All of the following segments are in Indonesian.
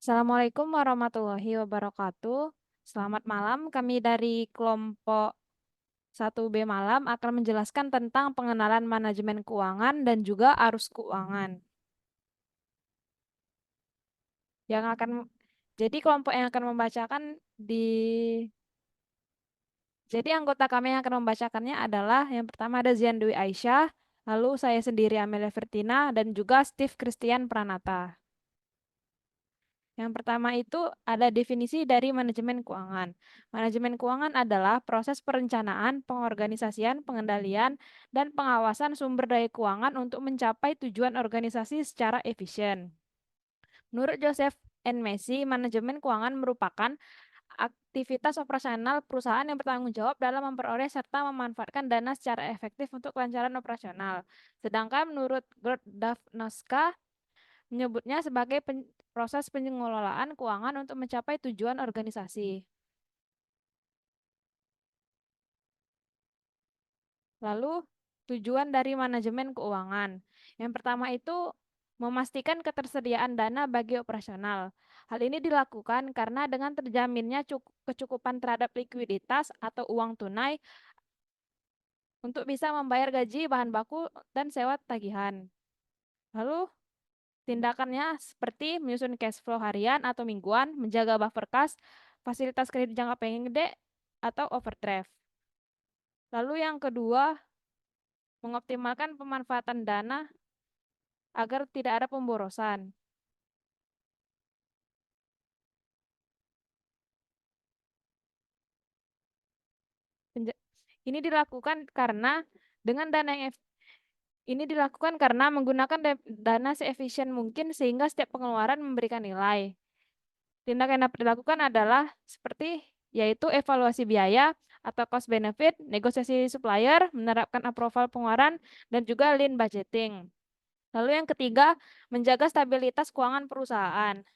Assalamualaikum warahmatullahi wabarakatuh. Selamat malam, kami dari kelompok 1B Malam akan menjelaskan tentang pengenalan manajemen keuangan dan juga arus keuangan. Yang akan jadi kelompok yang akan membacakan di jadi anggota kami yang akan membacakannya adalah yang pertama ada Zian Dwi Aisyah, lalu saya sendiri Amelia Vertina dan juga Steve Christian Pranata. Yang pertama itu ada definisi dari manajemen keuangan. Manajemen keuangan adalah proses perencanaan, pengorganisasian, pengendalian, dan pengawasan sumber daya keuangan untuk mencapai tujuan organisasi secara efisien. Menurut Joseph N. Messi, manajemen keuangan merupakan aktivitas operasional perusahaan yang bertanggung jawab dalam memperoleh serta memanfaatkan dana secara efektif untuk kelancaran operasional. Sedangkan menurut Gerd Dafnoska, menyebutnya sebagai proses pengelolaan keuangan untuk mencapai tujuan organisasi. Lalu, tujuan dari manajemen keuangan. Yang pertama itu memastikan ketersediaan dana bagi operasional. Hal ini dilakukan karena dengan terjaminnya kecukupan terhadap likuiditas atau uang tunai untuk bisa membayar gaji, bahan baku, dan sewa tagihan. Lalu, tindakannya seperti menyusun cash flow harian atau mingguan, menjaga buffer kas, fasilitas kredit jangka pendek, atau overdraft. Lalu yang kedua, mengoptimalkan pemanfaatan dana agar tidak ada pemborosan. Ini dilakukan karena dengan dana yang ini dilakukan karena menggunakan dana seefisien mungkin sehingga setiap pengeluaran memberikan nilai. Tindakan yang dapat dilakukan adalah seperti yaitu evaluasi biaya atau cost benefit, negosiasi supplier, menerapkan approval pengeluaran, dan juga lean budgeting. Lalu yang ketiga, menjaga stabilitas keuangan perusahaan.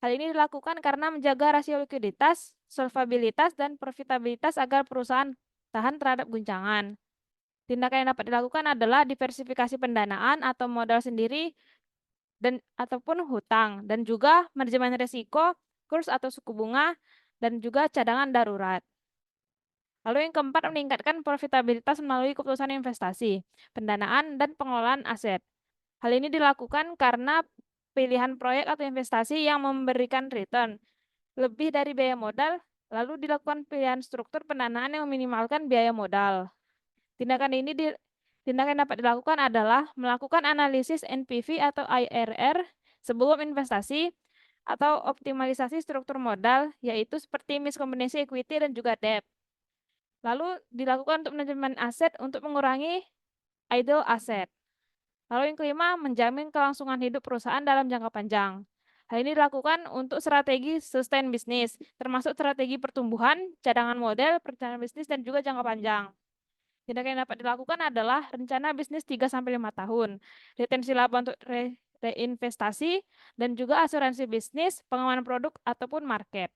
Hal ini dilakukan karena menjaga rasio likuiditas, solvabilitas, dan profitabilitas agar perusahaan tahan terhadap guncangan. Tindakan yang dapat dilakukan adalah diversifikasi pendanaan atau modal sendiri dan ataupun hutang, dan juga manajemen risiko, kurs atau suku bunga, dan juga cadangan darurat. Lalu yang keempat, meningkatkan profitabilitas melalui keputusan investasi, pendanaan, dan pengelolaan aset. Hal ini dilakukan karena pilihan proyek atau investasi yang memberikan return lebih dari biaya modal, lalu dilakukan pilihan struktur pendanaan yang meminimalkan biaya modal. Tindakan ini tindakan yang dapat dilakukan adalah melakukan analisis NPV atau IRR sebelum investasi atau optimalisasi struktur modal, yaitu seperti miskombinasi equity dan juga debt. Lalu dilakukan untuk manajemen aset untuk mengurangi idle aset. Lalu yang kelima, menjamin kelangsungan hidup perusahaan dalam jangka panjang. Hal ini dilakukan untuk strategi sustain bisnis, termasuk strategi pertumbuhan, cadangan model, perencanaan bisnis, dan juga jangka panjang. Tindakan yang dapat dilakukan adalah rencana bisnis 3-5 tahun, retensi laba untuk reinvestasi, dan juga asuransi bisnis, pengawalan produk, ataupun market.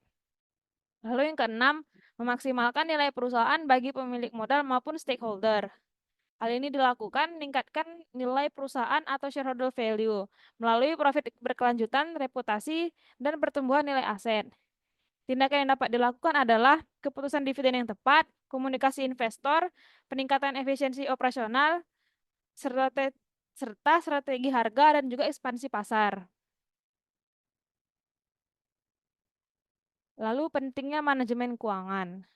Lalu yang keenam, memaksimalkan nilai perusahaan bagi pemilik modal maupun stakeholder. Hal ini dilakukan meningkatkan nilai perusahaan atau shareholder value melalui profit berkelanjutan, reputasi, dan pertumbuhan nilai aset. Tindakan yang dapat dilakukan adalah keputusan dividen yang tepat, komunikasi investor, peningkatan efisiensi operasional, serta strategi harga dan juga ekspansi pasar. Lalu pentingnya manajemen keuangan.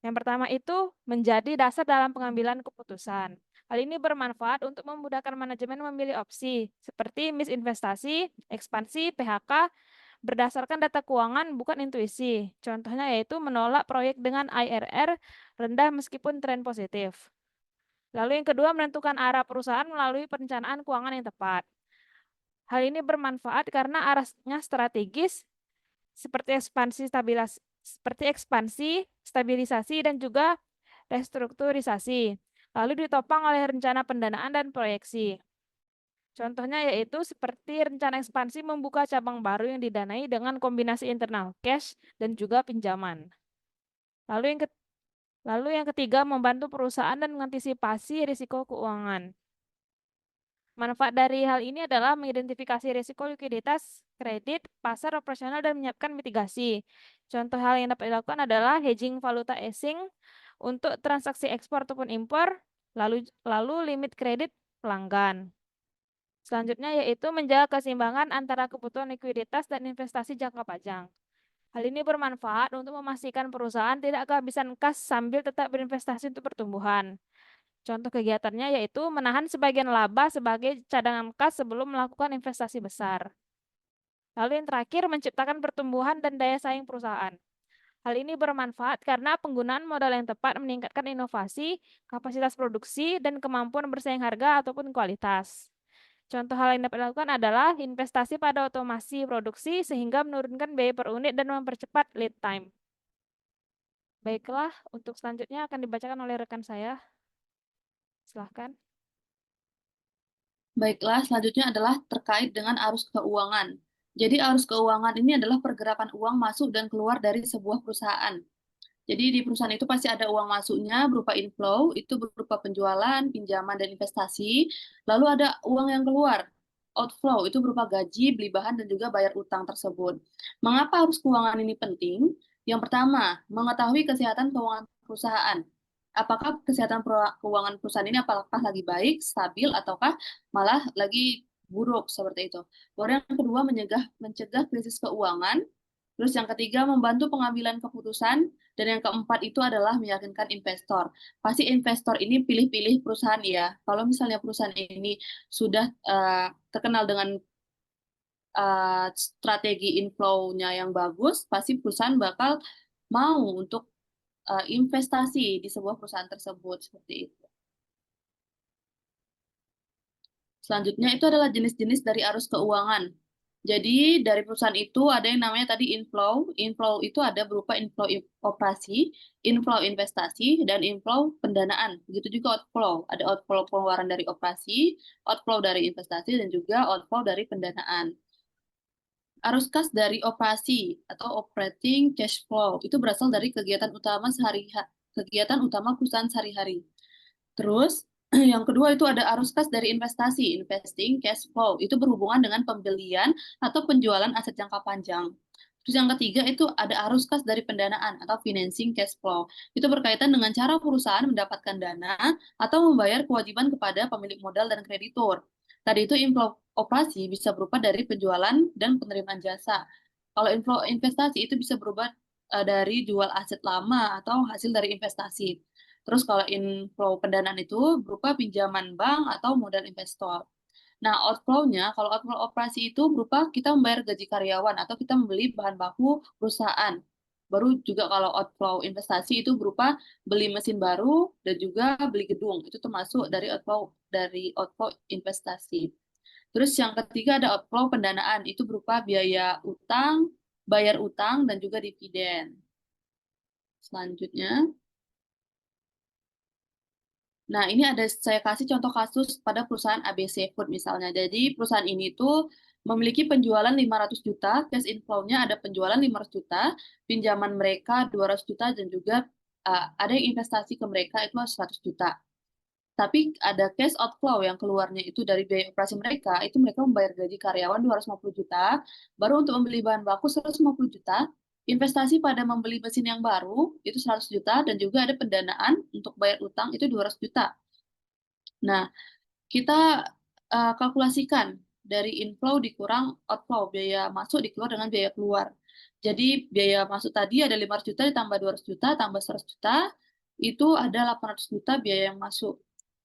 Yang pertama itu menjadi dasar dalam pengambilan keputusan. Hal ini bermanfaat untuk memudahkan manajemen memilih opsi seperti misinvestasi, ekspansi, PHK, berdasarkan data keuangan bukan intuisi. Contohnya yaitu menolak proyek dengan IRR rendah meskipun tren positif. Lalu yang kedua, menentukan arah perusahaan melalui perencanaan keuangan yang tepat. Hal ini bermanfaat karena arahnya strategis seperti ekspansi, stabilisasi, dan juga restrukturisasi. Lalu ditopang oleh rencana pendanaan dan proyeksi. Contohnya yaitu seperti rencana ekspansi membuka cabang baru yang didanai dengan kombinasi internal cash dan juga pinjaman. Lalu yang Lalu yang ketiga, membantu perusahaan dan mengantisipasi risiko keuangan. Manfaat dari hal ini adalah mengidentifikasi risiko likuiditas, kredit, pasar operasional, dan menyiapkan mitigasi. Contoh hal yang dapat dilakukan adalah hedging valuta asing untuk transaksi ekspor ataupun impor, lalu limit kredit pelanggan. Selanjutnya yaitu menjaga keseimbangan antara kebutuhan likuiditas dan investasi jangka panjang. Hal ini bermanfaat untuk memastikan perusahaan tidak kehabisan kas sambil tetap berinvestasi untuk pertumbuhan. Contoh kegiatannya yaitu menahan sebagian laba sebagai cadangan kas sebelum melakukan investasi besar. Lalu yang terakhir, menciptakan pertumbuhan dan daya saing perusahaan. Hal ini bermanfaat karena penggunaan modal yang tepat meningkatkan inovasi, kapasitas produksi, dan kemampuan bersaing harga ataupun kualitas. Contoh hal yang dapat dilakukan adalah investasi pada otomasi produksi sehingga menurunkan biaya per unit dan mempercepat lead time. Baiklah, untuk selanjutnya akan dibacakan oleh rekan saya. Silahkan. Baiklah, selanjutnya adalah terkait dengan arus keuangan. Jadi arus keuangan ini adalah pergerakan uang masuk dan keluar dari sebuah perusahaan. Jadi di perusahaan itu pasti ada uang masuknya berupa inflow, itu berupa penjualan, pinjaman, dan investasi. Lalu ada uang yang keluar, outflow, itu berupa gaji, beli bahan, dan juga bayar utang tersebut. Mengapa arus keuangan ini penting? Yang pertama, mengetahui kesehatan keuangan perusahaan. Apakah kesehatan keuangan perusahaan ini apakah lagi baik, stabil, ataukah malah lagi buruk seperti itu. Baru yang kedua, mencegah krisis keuangan. Terus yang ketiga, membantu pengambilan keputusan. Dan yang keempat itu adalah meyakinkan investor. Pasti investor ini pilih-pilih perusahaan ya. Kalau misalnya perusahaan ini sudah terkenal dengan strategi inflow-nya yang bagus, pasti perusahaan bakal mau untuk investasi di sebuah perusahaan tersebut seperti itu. Selanjutnya itu adalah jenis-jenis dari arus keuangan. Jadi dari perusahaan itu ada yang namanya tadi inflow. Inflow itu ada berupa inflow operasi, inflow investasi, dan inflow pendanaan. Begitu juga outflow. Ada outflow pengeluaran dari operasi, outflow dari investasi, dan juga outflow dari pendanaan. Arus kas dari operasi atau operating cash flow itu berasal dari kegiatan utama perusahaan sehari-hari. Terus, yang kedua itu ada arus kas dari investasi, investing cash flow. Itu berhubungan dengan pembelian atau penjualan aset jangka panjang. Terus yang ketiga itu ada arus kas dari pendanaan atau financing cash flow. Itu berkaitan dengan cara perusahaan mendapatkan dana atau membayar kewajiban kepada pemilik modal dan kreditur. Tadi itu inflow operasi bisa berupa dari penjualan dan penerimaan jasa. Kalau inflow investasi itu bisa berubah dari jual aset lama atau hasil dari investasi. Terus kalau inflow pendanaan itu berupa pinjaman bank atau modal investor. Nah, outflow-nya, kalau outflow operasi itu berupa kita membayar gaji karyawan atau kita membeli bahan baku perusahaan. Baru juga kalau outflow investasi itu berupa beli mesin baru dan juga beli gedung. Itu termasuk dari outflow investasi. Terus yang ketiga ada outflow pendanaan. Itu berupa biaya utang, bayar utang, dan juga dividen. Selanjutnya, nah, ini ada saya kasih contoh kasus pada perusahaan ABC Food misalnya. Jadi perusahaan ini tuh memiliki penjualan 500 juta, cash inflow-nya ada penjualan 500 juta, pinjaman mereka 200 juta, dan juga ada yang investasi ke mereka itu 100 juta. Tapi ada cash outflow yang keluarnya itu dari biaya operasi mereka, itu mereka membayar gaji karyawan 250 juta, baru untuk membeli bahan baku 150 juta, investasi pada membeli mesin yang baru itu 100 juta, dan juga ada pendanaan untuk bayar utang itu 200 juta. Nah, kita kalkulasikan dari inflow dikurang outflow, biaya masuk dikeluar dengan biaya keluar. Jadi biaya masuk tadi ada 500 juta ditambah 200 juta tambah 100 juta, itu ada 800 juta biaya yang masuk.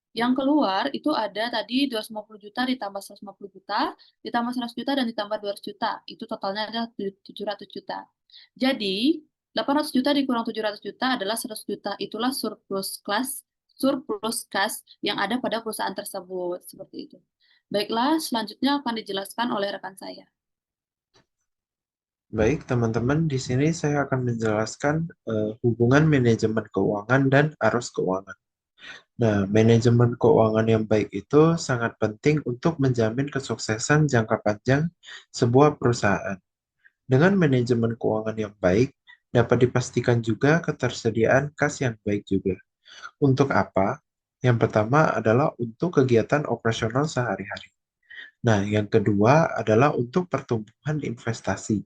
Yang keluar itu ada tadi 250 juta ditambah 150 juta, ditambah 100 juta, dan ditambah 200 juta. Itu totalnya adalah 700 juta. Jadi, 800 juta dikurang 700 juta adalah 100 juta. Itulah surplus kas yang ada pada perusahaan tersebut. Seperti itu. Baiklah, selanjutnya akan dijelaskan oleh rekan saya. Baik, teman-teman, di sini saya akan menjelaskan hubungan manajemen keuangan dan arus keuangan. Nah, manajemen keuangan yang baik itu sangat penting untuk menjamin kesuksesan jangka panjang sebuah perusahaan. Dengan manajemen keuangan yang baik, dapat dipastikan juga ketersediaan kas yang baik juga. Untuk apa? Yang pertama adalah untuk kegiatan operasional sehari-hari. Nah, yang kedua adalah untuk pertumbuhan investasi.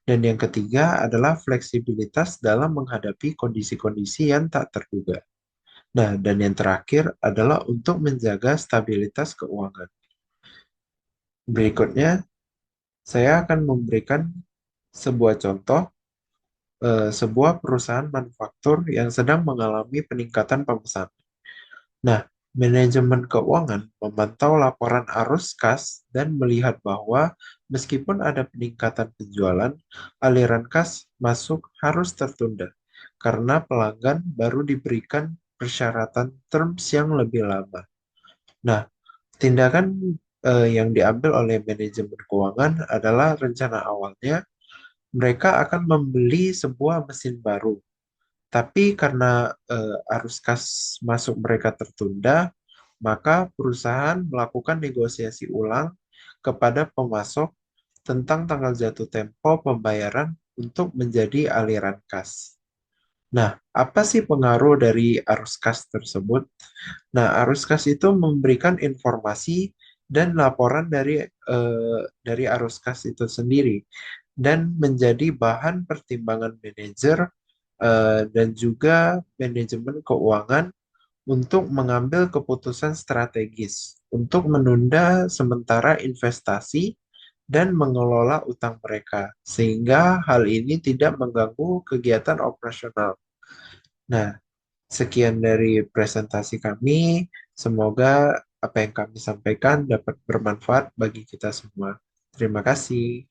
Dan yang ketiga adalah fleksibilitas dalam menghadapi kondisi-kondisi yang tak terduga. Nah, dan yang terakhir adalah untuk menjaga stabilitas keuangan. Berikutnya, saya akan memberikan sebuah contoh sebuah perusahaan manufaktur yang sedang mengalami peningkatan pemesanan. Nah, manajemen keuangan memantau laporan arus kas dan melihat bahwa meskipun ada peningkatan penjualan, aliran kas masuk harus tertunda karena pelanggan baru diberikan persyaratan terms yang lebih lama. Nah, tindakan yang diambil oleh manajemen keuangan adalah rencana awalnya mereka akan membeli sebuah mesin baru, tapi karena arus kas masuk mereka tertunda, maka perusahaan melakukan negosiasi ulang kepada pemasok tentang tanggal jatuh tempo pembayaran untuk menjadi aliran kas. Nah, apa sih pengaruh dari arus kas tersebut? Nah, arus kas itu memberikan informasi dan laporan dari arus kas itu sendiri dan menjadi bahan pertimbangan manajer dan juga manajemen keuangan untuk mengambil keputusan strategis untuk menunda sementara investasi dan mengelola utang mereka, sehingga hal ini tidak mengganggu kegiatan operasional. Nah, sekian dari presentasi kami. Semoga apa yang kami sampaikan dapat bermanfaat bagi kita semua. Terima kasih.